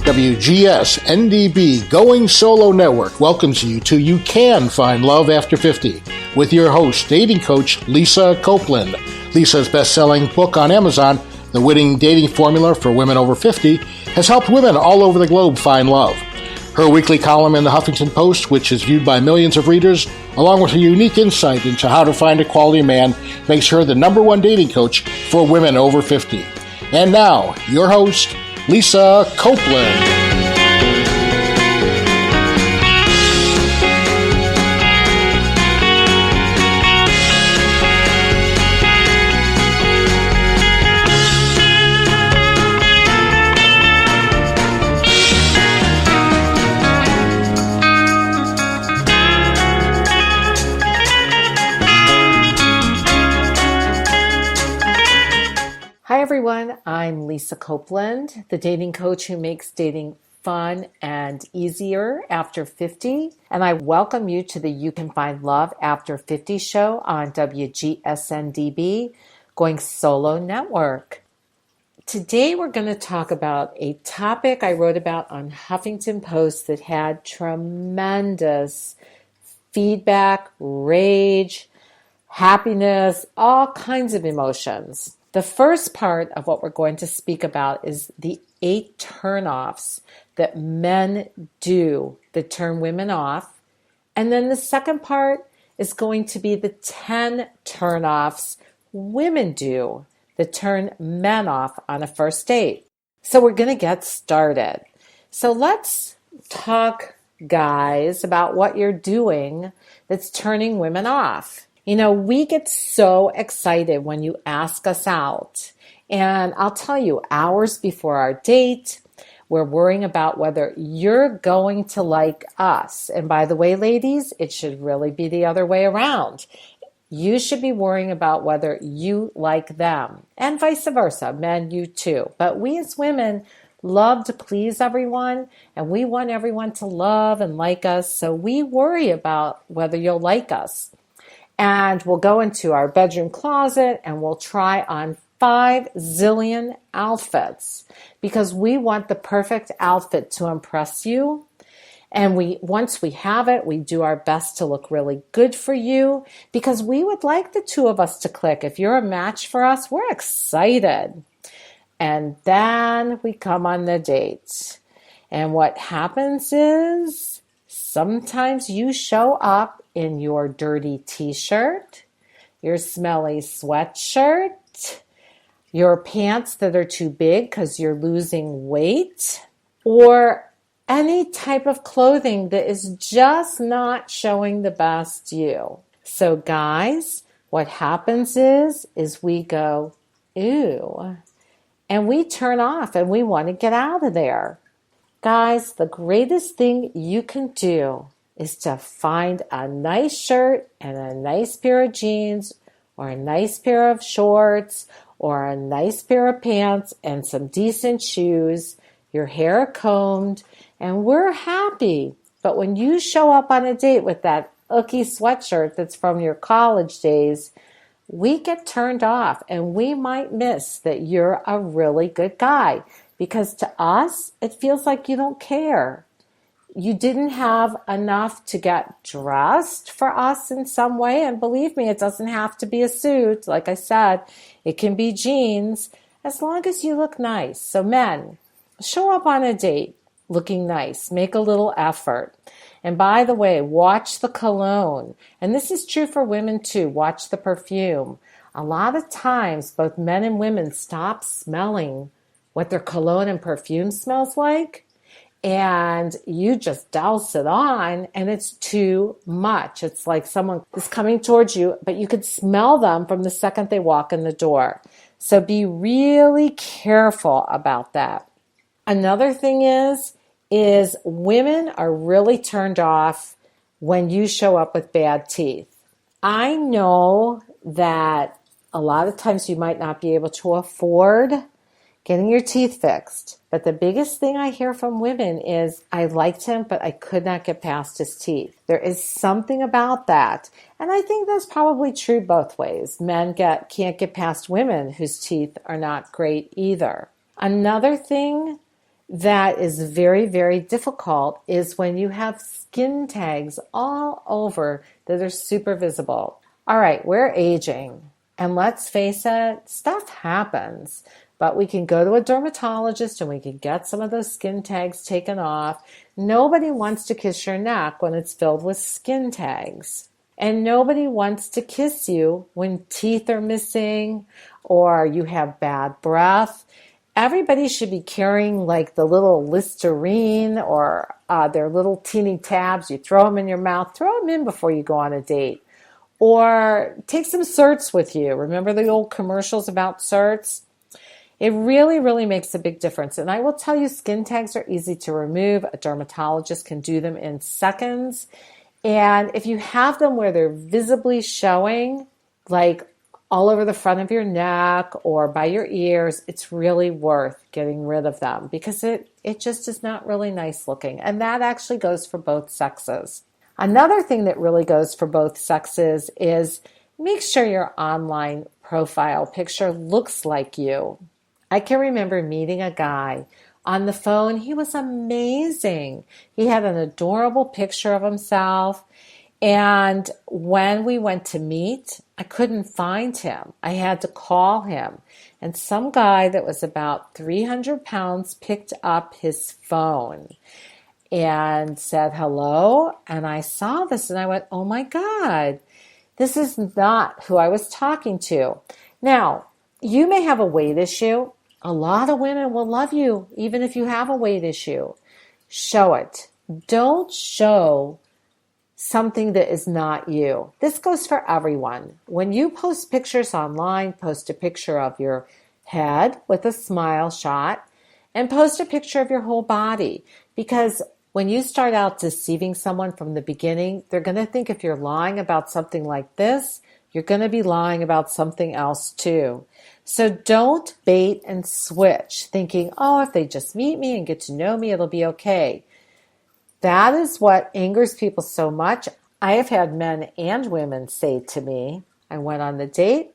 WGSN-DB Going Solo Network welcomes you to You Can Find Love After 50 with your host, dating coach Lisa Copeland. Lisa's best-selling book on Amazon, The Winning Dating Formula for Women Over 50, has helped women all over the globe find love. Her weekly column in the Huffington Post, which is viewed by millions of readers, along with her unique insight into how to find a quality man, makes her the #1 dating coach for women over 50. And now, your host, Lisa Copeland. Hi everyone, I'm Lisa Copeland, the dating coach who makes dating fun and easier after 50, and I welcome you to the You Can Find Love After 50 show on WGSN-DB, Going Solo Network. Today we're going to talk about a topic I wrote about on Huffington Post that had tremendous feedback, rage, happiness, all kinds of emotions. The first part of what we're going to speak about is the 8 turnoffs that men do that turn women off. And then the second part is going to be the 10 turnoffs women do that turn men off on a first date. So we're going to get started. So let's talk, guys, about what you're doing that's turning women off. You know, we get so excited when you ask us out. And I'll tell you, hours before our date, we're worrying about whether you're going to like us. And by the way, ladies, it should really be the other way around. You should be worrying about whether you like them. And vice versa, men, you too. But we as women love to please everyone, and we want everyone to love and like us. So we worry about whether you'll like us. And we'll go into our bedroom closet and we'll try on 5 zillion outfits because we want the perfect outfit to impress you. And once we have it, we do our best to look really good for you because we would like the two of us to click. If you're a match for us, we're excited. And then we come on the date. And what happens is sometimes you show up in your dirty t-shirt, your smelly sweatshirt, your pants that are too big because you're losing weight, or any type of clothing that is just not showing the best you. So guys, what happens is we go, ew, and we turn off and we want to get out of there. Guys, the greatest thing you can do is to find a nice shirt and a nice pair of jeans or a nice pair of shorts or a nice pair of pants and some decent shoes, your hair combed, and we're happy. But when you show up on a date with that icky sweatshirt that's from your college days, we get turned off and we might miss that you're a really good guy because to us, it feels like you don't care. You didn't have enough to get dressed for us in some way. And believe me, it doesn't have to be a suit. Like I said, it can be jeans as long as you look nice. So men, show up on a date looking nice. Make a little effort. And by the way, watch the cologne. And this is true for women too. Watch the perfume. A lot of times, both men and women stop smelling what their cologne and perfume smells like. And you just douse it on and it's too much. It's like someone is coming towards you, but you could smell them from the second they walk in the door. So be really careful about that. Another thing is women are really turned off when you show up with bad teeth. I know that a lot of times you might not be able to afford getting your teeth fixed. But the biggest thing I hear from women is, I liked him, but I could not get past his teeth. There is something about that. And I think that's probably true both ways. Men can't get past women whose teeth are not great either. Another thing that is very, very difficult is when you have skin tags all over that are super visible. All right, we're aging, and let's face it, stuff happens, but we can go to a dermatologist and we can get some of those skin tags taken off. Nobody wants to kiss your neck when it's filled with skin tags. And nobody wants to kiss you when teeth are missing or you have bad breath. Everybody should be carrying like the little Listerine or their little teeny tabs. You throw them in your mouth. Throw them in before you go on a date. Or take some certs with you. Remember the old commercials about certs? It really, really makes a big difference. And I will tell you, skin tags are easy to remove. A dermatologist can do them in seconds. And if you have them where they're visibly showing, like all over the front of your neck or by your ears, it's really worth getting rid of them because it just is not really nice looking. And that actually goes for both sexes. Another thing that really goes for both sexes is make sure your online profile picture looks like you. I can remember meeting a guy on the phone. He was amazing. He had an adorable picture of himself. And when we went to meet, I couldn't find him. I had to call him. And some guy that was about 300 pounds picked up his phone and said hello. And I saw this and I went, oh my God, this is not who I was talking to. Now, you may have a weight issue. A lot of women will love you, even if you have a weight issue. Show it. Don't show something that is not you. This goes for everyone. When you post pictures online, post a picture of your head with a smile shot and post a picture of your whole body. Because when you start out deceiving someone from the beginning, they're going to think if you're lying about something like this, you're going to be lying about something else too. So don't bait and switch, thinking, oh, if they just meet me and get to know me, it'll be okay. That is what angers people so much. I have had men and women say to me, I went on the date,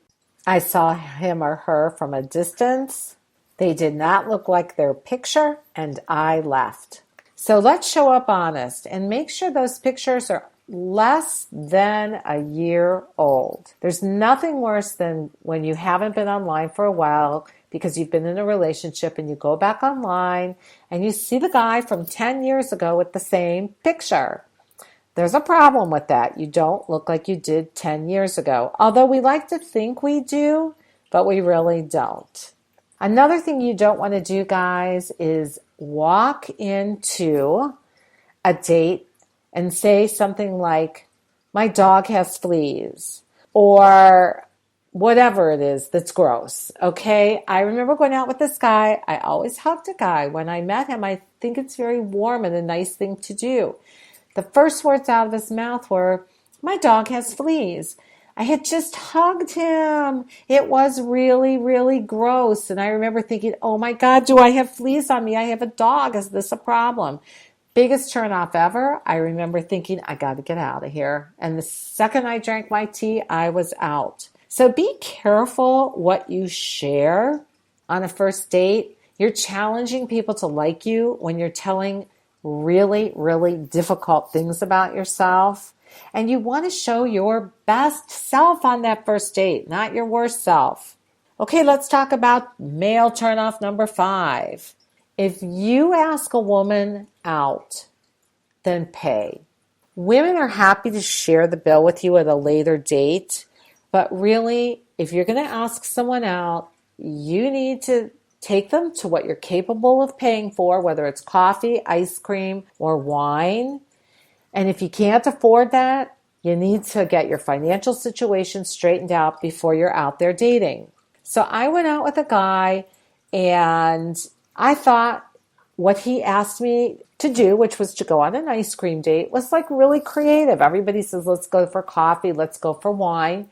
I saw him or her from a distance, they did not look like their picture, and I left. So let's show up honest and make sure those pictures are less than a year old. There's nothing worse than when you haven't been online for a while because you've been in a relationship and you go back online and you see the guy from 10 years ago with the same picture. There's a problem with that. You don't look like you did 10 years ago. Although we like to think we do, but we really don't. Another thing you don't want to do, guys, is walk into a date and say something like, my dog has fleas, or whatever it is that's gross, okay? I remember going out with this guy. I always hugged a guy. When I met him, I think it's very warm and a nice thing to do. The first words out of his mouth were, my dog has fleas. I had just hugged him. It was really, really gross. And I remember thinking, oh my God, do I have fleas on me? I have a dog. Is this a problem? Biggest turnoff ever. I remember thinking, I got to get out of here. And the second I drank my tea, I was out. So be careful what you share on a first date. You're challenging people to like you when you're telling really, really difficult things about yourself. And you want to show your best self on that first date, not your worst self. Okay, let's talk about male turnoff number 5. If you ask a woman out, then pay. Women are happy to share the bill with you at a later date, but really, if you're going to ask someone out, you need to take them to what you're capable of paying for, whether it's coffee, ice cream, or wine. And if you can't afford that, you need to get your financial situation straightened out before you're out there dating. So I went out with a guy and I thought what he asked me to do, which was to go on an ice cream date, was like really creative. Everybody says, let's go for coffee, let's go for wine.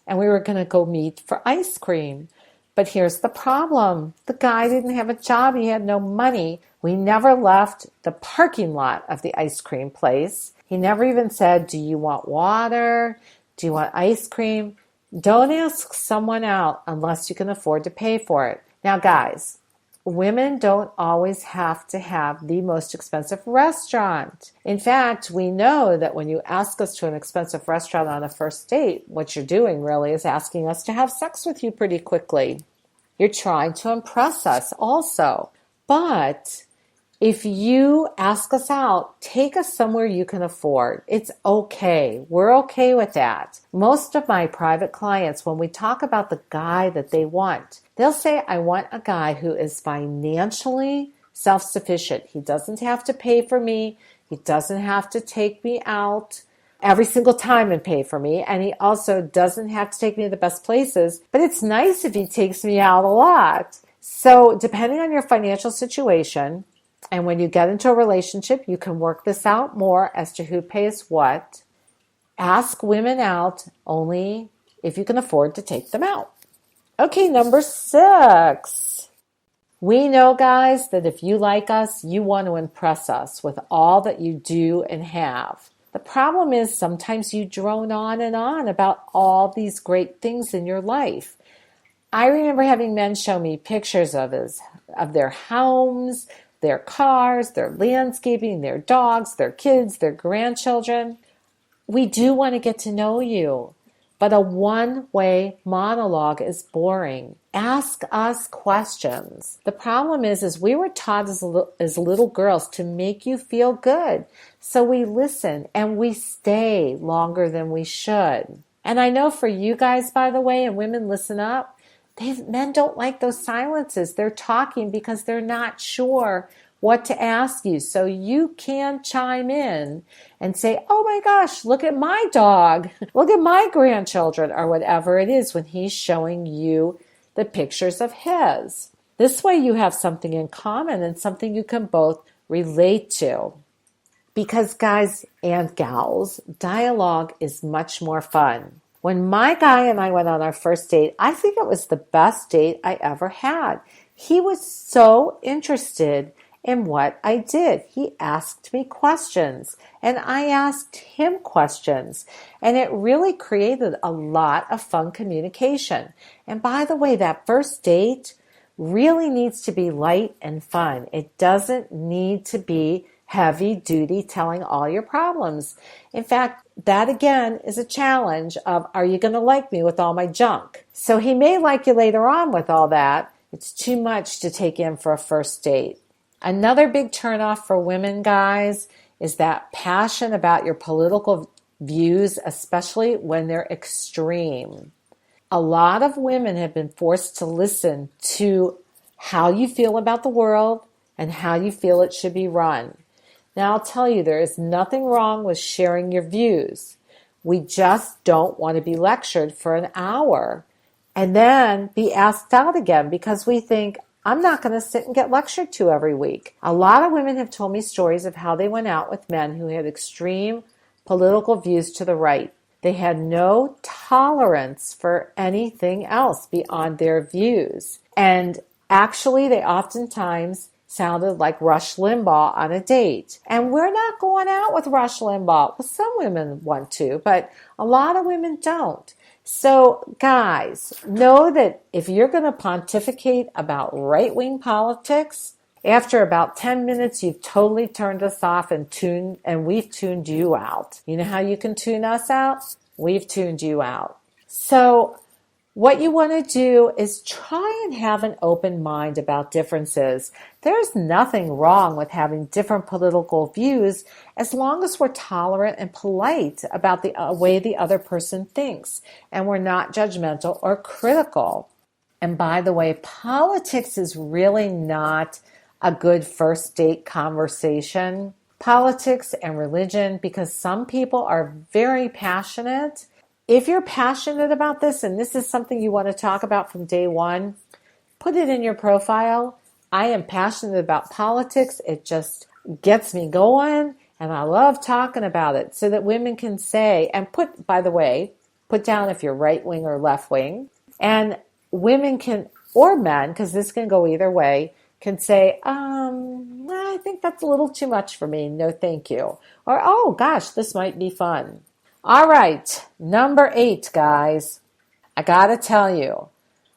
And we were going to go meet for ice cream. But here's the problem. The guy didn't have a job. He had no money. We never left the parking lot of the ice cream place. He never even said, do you want water? Do you want ice cream? Don't ask someone out unless you can afford to pay for it. Now, guys, women don't always have to have the most expensive restaurant. In fact, we know that when you ask us to an expensive restaurant on a first date, what you're doing really is asking us to have sex with you pretty quickly. You're trying to impress us also. But if you ask us out, take us somewhere you can afford. It's okay. We're okay with that. Most of my private clients, when we talk about the guy that they want, they'll say, I want a guy who is financially self-sufficient. He doesn't have to pay for me. He doesn't have to take me out every single time and pay for me. And he also doesn't have to take me to the best places. But it's nice if he takes me out a lot. So depending on your financial situation, and when you get into a relationship, you can work this out more as to who pays what. Ask women out only if you can afford to take them out. Okay, number 6. We know, guys, that if you like us, you want to impress us with all that you do and have. The problem is sometimes you drone on and on about all these great things in your life. I remember having men show me pictures of their homes, their cars, their landscaping, their dogs, their kids, their grandchildren. We do want to get to know you, but a one-way monologue is boring. Ask us questions. The problem is we were taught as little girls to make you feel good. So we listen and we stay longer than we should. And I know for you guys, by the way, and women, listen up, men don't like those silences. They're talking because they're not sure what to ask you. So you can chime in and say, oh my gosh, look at my dog. Look at my grandchildren, or whatever it is when he's showing you the pictures of his. This way you have something in common and something you can both relate to. Because guys and gals, dialogue is much more fun. When my guy and I went on our first date, I think it was the best date I ever had. He was so interested in what I did. He asked me questions and I asked him questions, and it really created a lot of fun communication. And by the way, that first date really needs to be light and fun. It doesn't need to be heavy duty telling all your problems. In fact, that again is a challenge of, are you going to like me with all my junk? So he may like you later on with all that. It's too much to take in for a first date. Another big turnoff for women, guys, is that passion about your political views, especially when they're extreme. A lot of women have been forced to listen to how you feel about the world and how you feel it should be run. Now, I'll tell you, there is nothing wrong with sharing your views. We just don't want to be lectured for an hour and then be asked out again because we think, I'm not going to sit and get lectured to every week. A lot of women have told me stories of how they went out with men who had extreme political views to the right. They had no tolerance for anything else beyond their views. And actually, they oftentimes sounded like Rush Limbaugh on a date. And we're not going out with Rush Limbaugh. Well, some women want to, but a lot of women don't. So, guys, know that if you're going to pontificate about right-wing politics, after about 10 minutes, you've totally turned us off and we've tuned you out. You know how you can tune us out? We've tuned you out. So, what you want to do is try and have an open mind about differences. There's nothing wrong with having different political views as long as we're tolerant and polite about the way the other person thinks and we're not judgmental or critical. And by the way, politics is really not a good first date conversation. Politics and religion, because some people are very passionate. If you're passionate about this and this is something you want to talk about from day one, put it in your profile. I am passionate about politics. It just gets me going and I love talking about it so that women can say, and put down if you're right wing or left wing, and women can, or men, because this can go either way, can say, I think that's a little too much for me. No, thank you. Or, oh gosh, this might be fun. All right, number 8, guys. I got to tell you,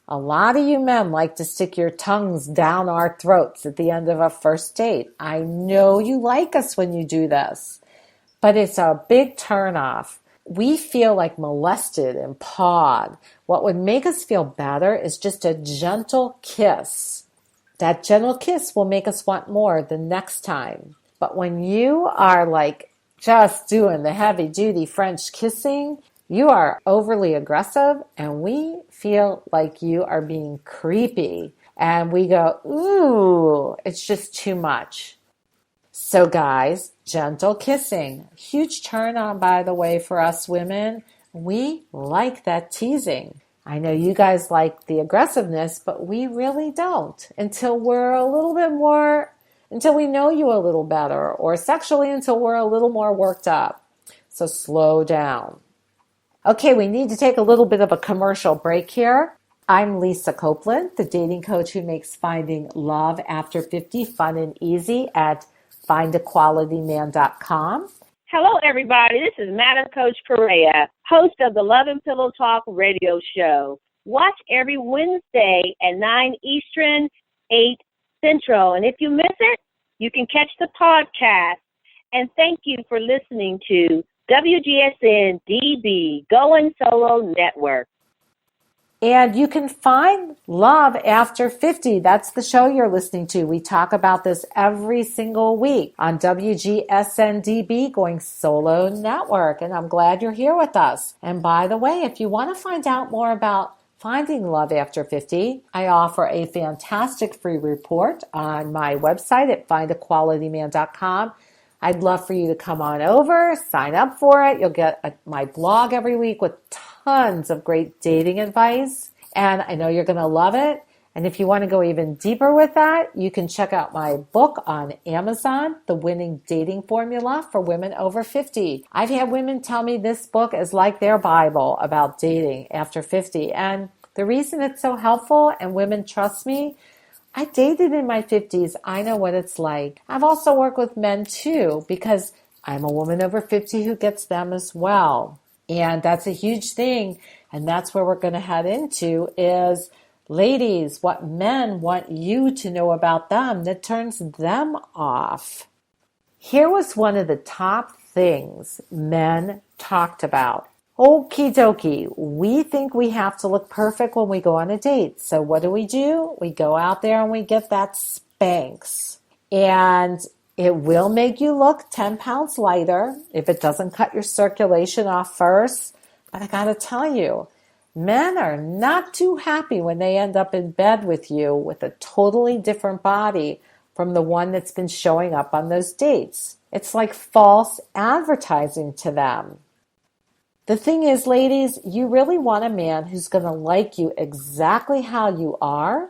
A lot of you men like to stick your tongues down our throats at the end of a first date. I know you like us when you do this, but it's a big turnoff. We feel like molested and pawed. What would make us feel better is just a gentle kiss. That gentle kiss will make us want more the next time. But when you are like just doing the heavy duty French kissing, you are overly aggressive and we feel like you are being creepy. And we go, ooh, it's just too much. So guys, gentle kissing. Huge turn on, by the way, for us women. We like that teasing. I know you guys like the aggressiveness, but we really don't until we're a little bit more, until we know you a little better, or sexually until we're a little more worked up. So slow down. Okay, we need to take a little bit of a commercial break here. I'm Lisa Copeland, the dating coach who makes finding love after 50 fun and easy at findaqualityman.com. Hello, everybody. This is Madam Coach Correa, host of the Love and Pillow Talk radio show. Watch every Wednesday at 9 Eastern, 8 Central. And if you miss it, you can catch the podcast. And thank you for listening to WGSN-DB, Going Solo Network. And you can find Love After 50. That's the show you're listening to. We talk about this every single week on WGSN-DB, Going Solo Network. And I'm glad you're here with us. And by the way, if you want to find out more about finding love after 50, I offer a fantastic free report on my website at findaqualityman.com. I'd love for you to come on over, sign up for it. You'll get my blog every week with tons of great dating advice, and I know you're going to love it. And if you want to go even deeper with that, you can check out my book on Amazon, The Winning Dating Formula for Women Over 50. I've had women tell me this book is like their Bible about dating after 50. And the reason it's so helpful and women trust me, I dated in my 50s. I know what it's like. I've also worked with men too, because I'm a woman over 50 who gets them as well. And that's a huge thing. And that's where we're going to head into is, ladies, what men want you to know about them that turns them off. Here was one of the top things men talked about. Okie dokie, we think we have to look perfect when we go on a date. So what do? We go out there and we get that Spanx. And it will make you look 10 pounds lighter if it doesn't cut your circulation off first. But I gotta tell you, men are not too happy when they end up in bed with you with a totally different body from the one that's been showing up on those dates. It's like false advertising to them. The thing is, ladies, you really want a man who's going to like you exactly how you are,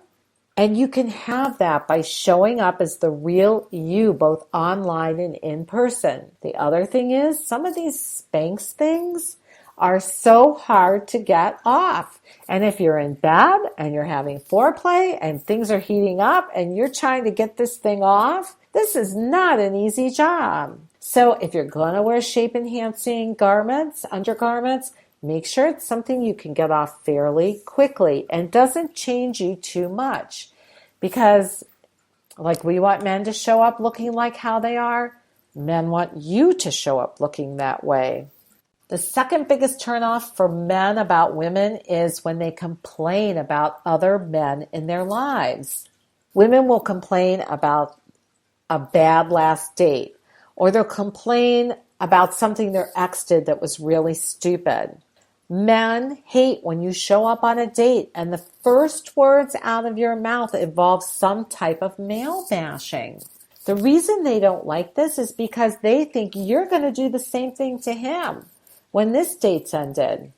and you can have that by showing up as the real you, both online and in person. The other thing is, some of these Spanx things are so hard to get off. And if you're in bed and you're having foreplay and things are heating up and you're trying to get this thing off, this is not an easy job. So if you're going to wear shape-enhancing garments, undergarments, make sure it's something you can get off fairly quickly and doesn't change you too much. Because like we want men to show up looking like how they are, men want you to show up looking that way. The second biggest turnoff for men about women is when they complain about other men in their lives. Women will complain about a bad last date, or they'll complain about something their ex did that was really stupid. Men hate when you show up on a date and the first words out of your mouth involve some type of male bashing. The reason they don't like this is because they think you're going to do the same thing to him when this date's ended.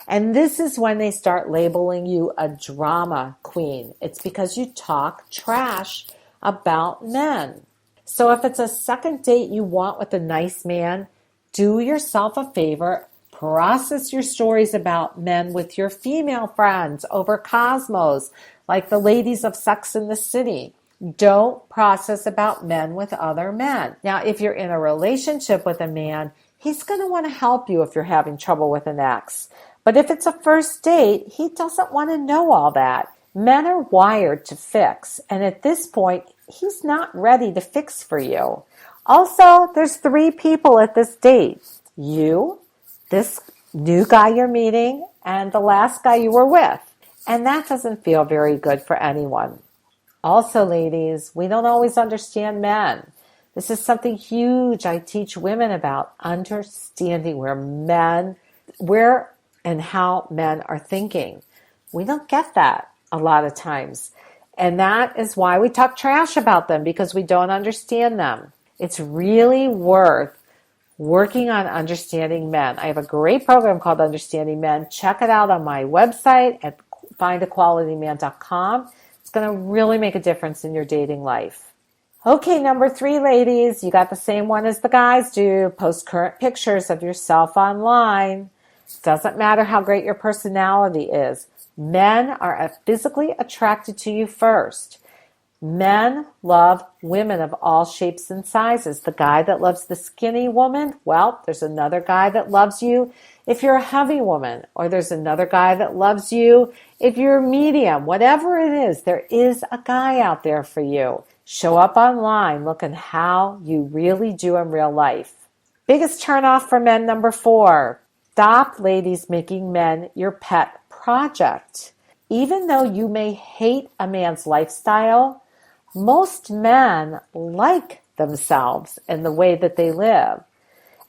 And this is when they start labeling you a drama queen. It's because you talk trash about men. So if it's a second date you want with a nice man, do yourself a favor. Process your stories about men with your female friends over Cosmos, like the ladies of Sex and the City. Don't process about men with other men. Now, if you're in a relationship with a man, he's going to want to help you if you're having trouble with an ex. But if it's a first date, he doesn't want to know all that. Men are wired to fix, and at this point, he's not ready to fix for you. Also, there's 3 people at this date. You, this new guy you're meeting, and the last guy you were with. And that doesn't feel very good for anyone. Also, ladies, we don't always understand men. This is something huge I teach women about, understanding where and how men are thinking. We don't get that a lot of times. And that is why we talk trash about them, because we don't understand them. It's really worth working on understanding men. I have a great program called Understanding Men. Check it out on my website at findaqualityman.com. It's going to really make a difference in your dating life. Okay, number 3, ladies, you got the same one as the guys do. Post current pictures of yourself online. Doesn't matter how great your personality is. Men are physically attracted to you first. Men love women of all shapes and sizes. The guy that loves the skinny woman, well, there's another guy that loves you if you're a heavy woman, or there's another guy that loves you if you're medium. Whatever it is, there is a guy out there for you. Show up online looking how you really do in real life. Biggest turnoff for men, number 4. Stop, ladies, making men your pet project. Even though you may hate a man's lifestyle, most men like themselves and the way that they live.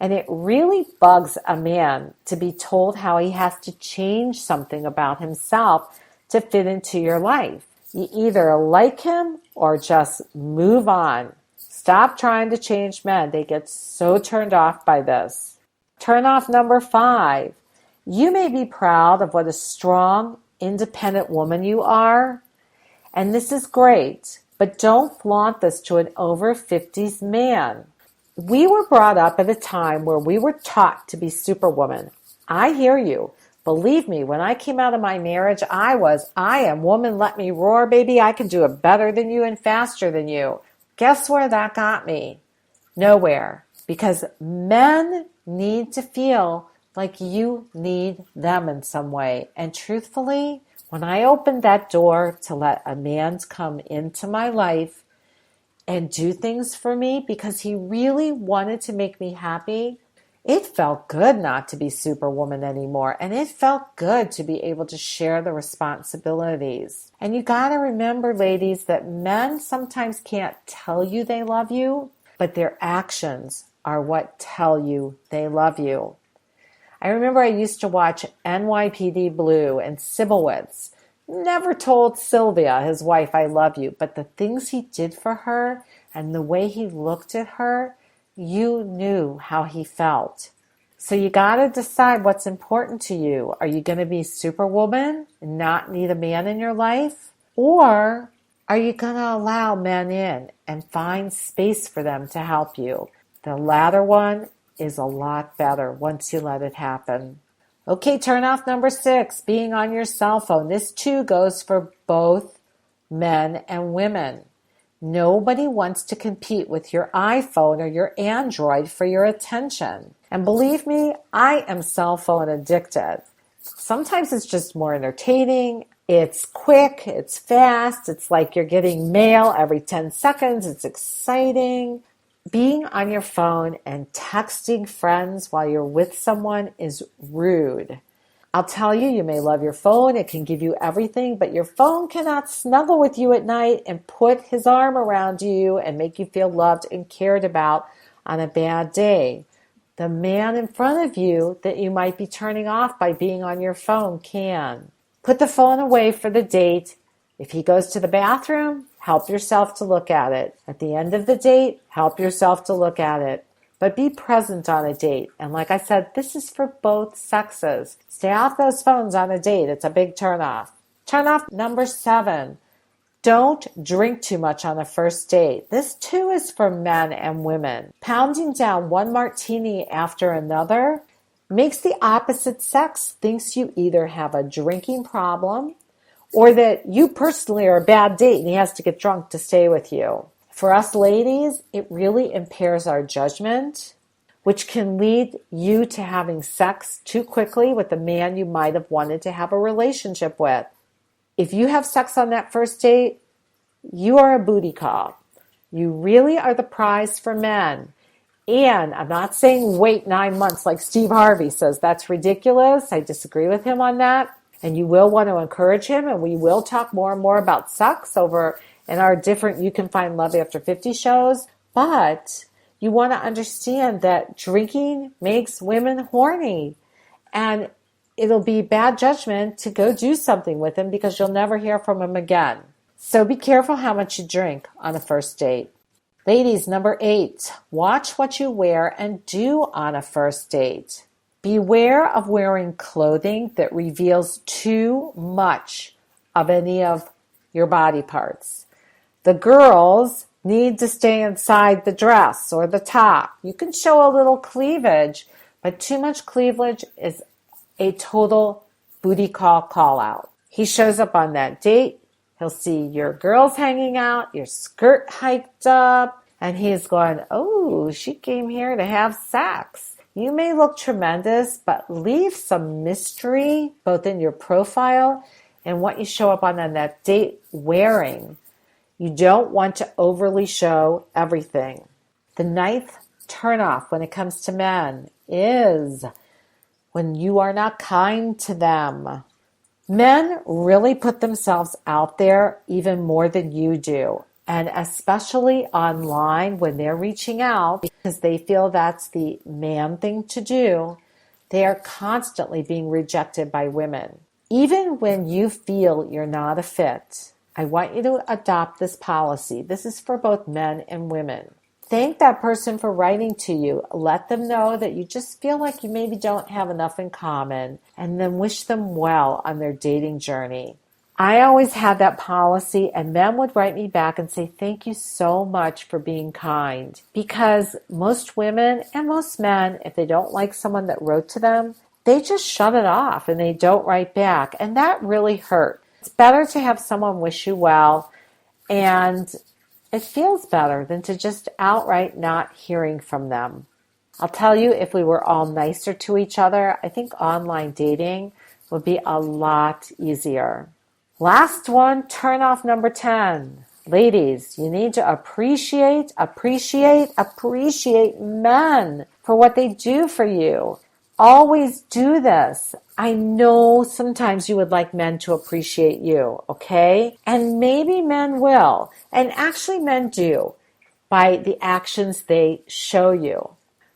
And it really bugs a man to be told how he has to change something about himself to fit into your life. You either like him or just move on. Stop trying to change men. They get so turned off by this. Turn off number 5. You may be proud of what a strong, independent woman you are, and this is great, but don't flaunt this to an over 50s man. We were brought up at a time where we were taught to be superwoman. I hear you. Believe me, when I came out of my marriage, I am woman, let me roar, baby. I can do it better than you and faster than you. Guess where that got me? Nowhere. Because men need to feel like you need them in some way. And truthfully, when I opened that door to let a man come into my life and do things for me because he really wanted to make me happy, it felt good not to be superwoman anymore. And it felt good to be able to share the responsibilities. And you got to remember, ladies, that men sometimes can't tell you they love you, but their actions are what tell you they love you. I remember I used to watch NYPD Blue, and Sibowitz never told Sylvia, his wife, I love you, but the things he did for her and the way he looked at her, you knew how he felt. So you got to decide what's important to you. Are you going to be superwoman and not need a man in your life? Or are you going to allow men in and find space for them to help you? The latter one is a lot better once you let it happen. Okay, turn off number 6, being on your cell phone. This too goes for both men and women. Nobody wants to compete with your iPhone or your Android for your attention. And believe me, I am cell phone addicted. Sometimes it's just more entertaining. It's quick, it's fast, it's like you're getting mail every 10 seconds. It's exciting. Being on your phone and texting friends while you're with someone is rude. I'll tell you, you may love your phone. It can give you everything, but your phone cannot snuggle with you at night and put his arm around you and make you feel loved and cared about on a bad day. The man in front of you that you might be turning off by being on your phone can. Put the phone away for the date. If he goes to the bathroom, help yourself to look at it. At the end of the date, help yourself to look at it. But be present on a date. And like I said, this is for both sexes. Stay off those phones on a date. It's a big turnoff. Turn off number 7. Don't drink too much on the first date. This too is for men and women. Pounding down one martini after another makes the opposite sex thinks you either have a drinking problem or that you personally are a bad date and he has to get drunk to stay with you. For us ladies, it really impairs our judgment. which can lead you to having sex too quickly with the man you might have wanted to have a relationship with. If you have sex on that first date, you are a booty call. You really are the prize for men. And I'm not saying wait 9 months like Steve Harvey says. That's ridiculous. I disagree with him on that. And you will want to encourage him, and we will talk more and more about sex over in our different You Can Find Love After 50 shows. But you want to understand that drinking makes women horny. And it'll be bad judgment to go do something with him because you'll never hear from him again. So be careful how much you drink on a first date. Ladies, number 8, watch what you wear and do on a first date. Beware of wearing clothing that reveals too much of any of your body parts. The girls need to stay inside the dress or the top. You can show a little cleavage, but too much cleavage is a total booty call out. He shows up on that date. He'll see your girls hanging out, your skirt hiked up, and he's going, oh, she came here to have sex. You may look tremendous, but leave some mystery both in your profile and what you show up on that date wearing. You don't want to overly show everything. The 9th turnoff when it comes to men is when you are not kind to them. Men really put themselves out there even more than you do, and especially online when they're reaching out because they feel that's the man thing to do. They are constantly being rejected by women. Even when you feel you're not a fit, I want you to adopt this policy. This is for both men and women. Thank that person for writing to you. Let them know that you just feel like you maybe don't have enough in common, and then wish them well on their dating journey. I always had that policy, and men would write me back and say, thank you so much for being kind. Because most women and most men, if they don't like someone that wrote to them, they just shut it off and they don't write back. And that really hurt. It's better to have someone wish you well, and it feels better than to just outright not hearing from them. I'll tell you, if we were all nicer to each other, I think online dating would be a lot easier. Last one, turn off number 10. Ladies, you need to appreciate men for what they do for you. Always do this. I know sometimes you would like men to appreciate you, okay? And maybe men will. And actually men do by the actions they show you.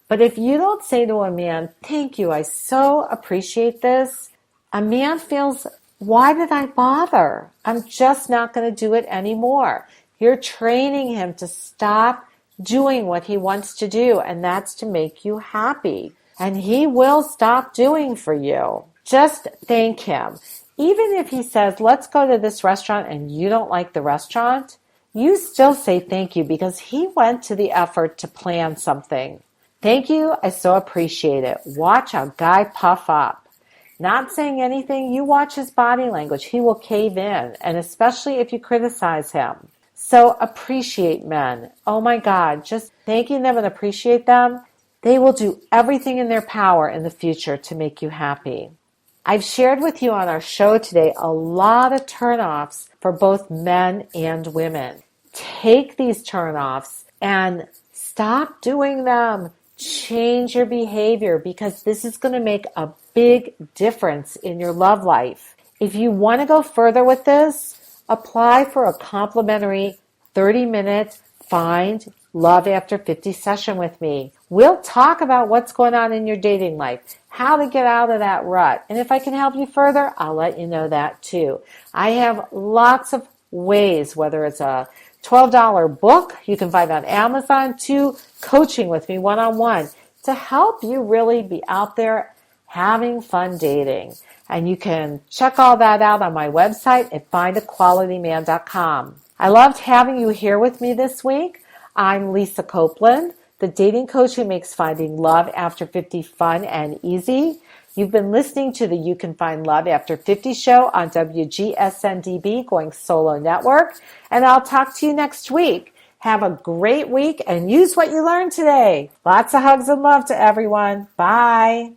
But if you don't say to a man, thank you, I so appreciate this, a man feels, why did I bother? I'm just not going to do it anymore. You're training him to stop doing what he wants to do, and that's to make you happy. And he will stop doing for you. Just thank him. Even if he says, let's go to this restaurant and you don't like the restaurant, you still say thank you because he went to the effort to plan something. Thank you. I so appreciate it. Watch a guy puff up. Not saying anything, you watch his body language. He will cave in, and especially if you criticize him. So appreciate men. Oh my God, just thanking them and appreciate them. They will do everything in their power in the future to make you happy. I've shared with you on our show today a lot of turnoffs for both men and women. Take these turnoffs and stop doing them. Change your behavior because this is going to make a big difference in your love life. If you want to go further with this, apply for a complimentary 30-minute Find Love After 50 session with me. We'll talk about what's going on in your dating life, how to get out of that rut. And if I can help you further, I'll let you know that too. I have lots of ways, whether it's a $12 book you can find on Amazon to coaching with me one-on-one to help you really be out there having fun dating. And you can check all that out on my website at findaqualityman.com. I loved having you here with me this week. I'm Lisa Copeland, the dating coach who makes finding love after 50 fun and easy. You've been listening to the You Can Find Love After 50 show on WGSN-DB, Going Solo Network, and I'll talk to you next week. Have a great week and use what you learned today. Lots of hugs and love to everyone. Bye.